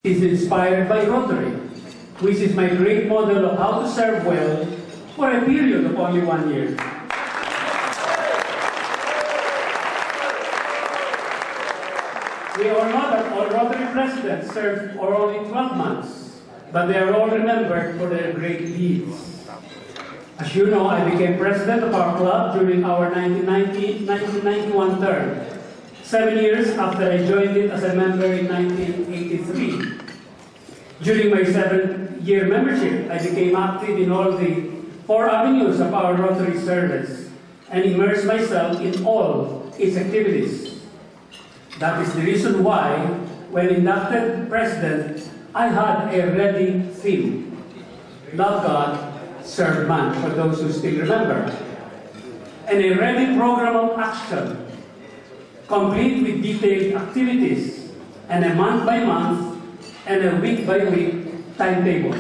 is inspired by Rotary, which is my great model of how to serve well for a period of only 1 year. We are not that all Rotary presidents served for only 12 months, but they are all remembered for their great deeds. As you know, I became president of our club during our 1991 term, 7 years after I joined it as a member in 1983. During my 7-year membership, I became active in all the 4 avenues of our Rotary service and immersed myself in all its activities. That is the reason why, when inducted president, I had a ready theme: love God, serve man, for those who still remember, and a ready program of action, complete with detailed activities, and a month-by-month and a week-by-week timetable.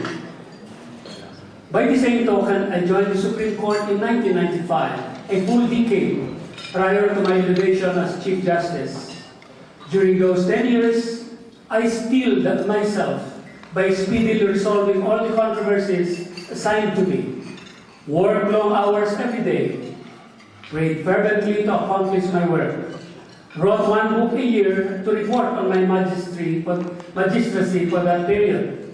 By the same token, I joined the Supreme Court in 1995, a full decade prior to my elevation as Chief Justice. During those 10 years, I steeled myself by speedily resolving all the controversies assigned to me, worked long hours every day, prayed fervently to accomplish my work, wrote 1 book a year to report on my magistracy for that period,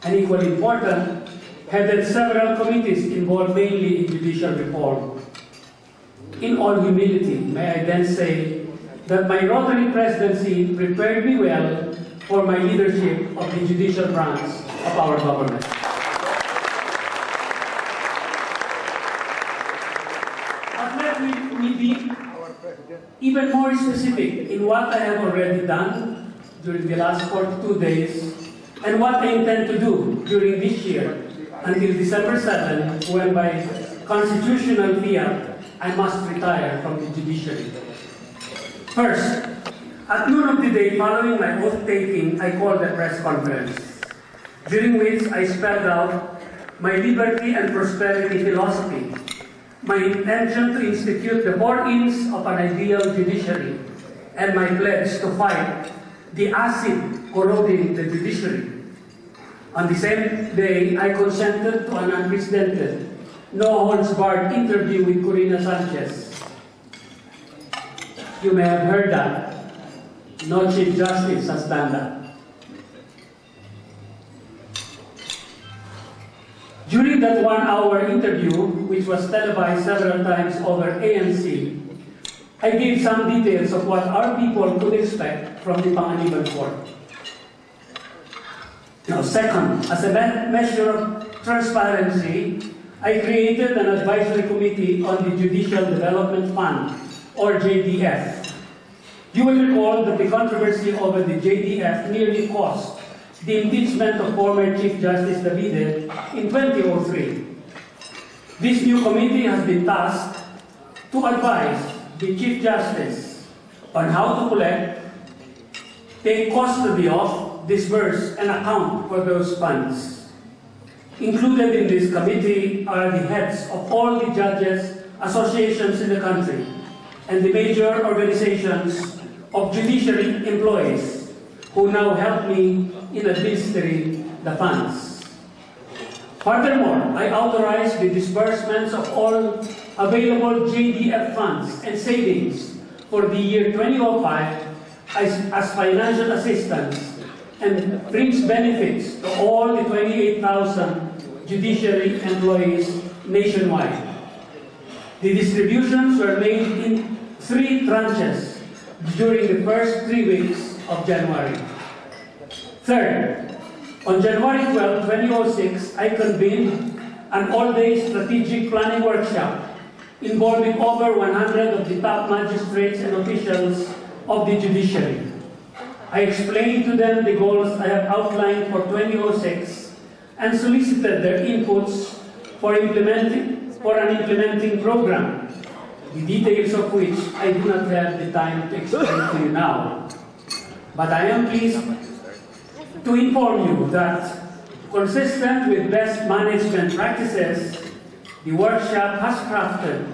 and equally important, headed several committees involved mainly in judicial reform. In all humility, may I then say that my Rotary presidency prepared me well for my leadership of the judicial branch of our government. But let me be even more specific in what I have already done during the last 42 days and what I intend to do during this year until December 7, when by constitutional fiat I must retire from the judiciary. First, at noon of the day following my oath-taking, I called a press conference, during which I spelled out my liberty and prosperity philosophy, my intention to institute the 4 E's of an ideal judiciary, and my pledge to fight the acid corroding the judiciary. On the same day, I consented to an unprecedented, no-holds-barred interview with Corina Sanchez. You may have heard that. No Chief Justice has done that. During that 1-hour interview, which was televised several times over ANC, I gave some details of what our people could expect from the Panganiban court. Now, second, as a measure of transparency, I created an advisory committee on the Judicial Development Fund, or JDF. You will recall that the controversy over the JDF nearly cost the impeachment of former Chief Justice Davide in 2003. This new committee has been tasked to advise the Chief Justice on how to collect, take custody of, disburse, and account for those funds. Included in this committee are the heads of all the judges' associations in the country and the major organizations of judiciary employees who now help me in administering the funds. Furthermore, I authorized the disbursements of all available JDF funds and savings for the year 2005 as financial assistance and fringe benefits to all the 28,000 judiciary employees nationwide. The distributions were made in 3 tranches during the first 3 weeks of January. Third, on January 12, 2006, I convened an all-day strategic planning workshop involving over 100 of the top magistrates and officials of the judiciary. I explained to them the goals I have outlined for 2006 and solicited their inputs for an implementing program, the details of which I do not have the time to explain to you now. But I am pleased to inform you that, consistent with best management practices, the workshop has crafted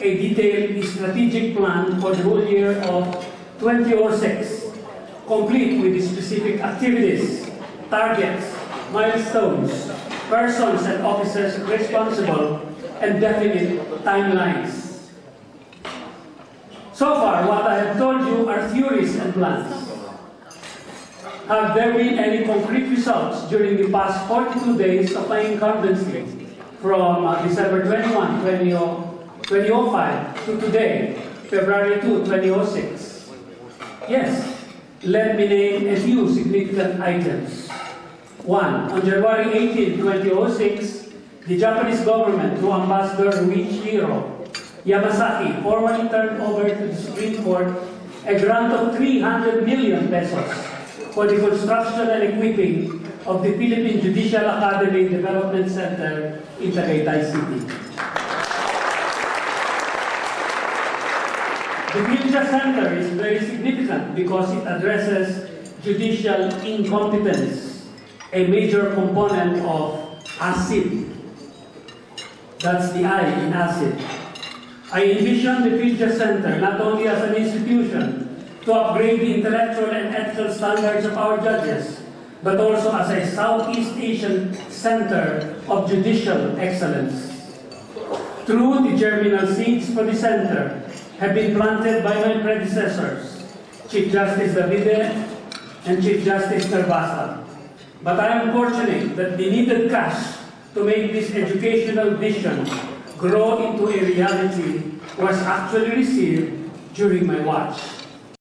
a detailed strategic plan for the whole year of 2006, complete with the specific activities, targets, milestones, persons and officers responsible, and definite timelines. So far, what I have told you are theories and plans. Have there been any concrete results during the past 42 days of my incumbency from December 21, 2005 to today, February 2, 2006? Yes. Let me name a few significant items. 1. On January 18, 2006, the Japanese government, through Ambassador Ruichiro Yamasaki, formally turned over to the Supreme Court a grant of 300 million pesos for the construction and equipping of the Philippine Judicial Academy Development Center in Tagaytay City. The Philja Center is very significant because it addresses judicial incompetence, a major component of ACID. That's the I in ACID. I envision the Philja Center not only as an institution to upgrade the intellectual and ethical standards of our judges, but also as a Southeast Asian center of judicial excellence. Through the germinal seeds for the center have been planted by my predecessors, Chief Justice Davide and Chief Justice Nervasa. But I am fortunate that the needed cash to make this educational vision grow into a reality was actually received during my watch.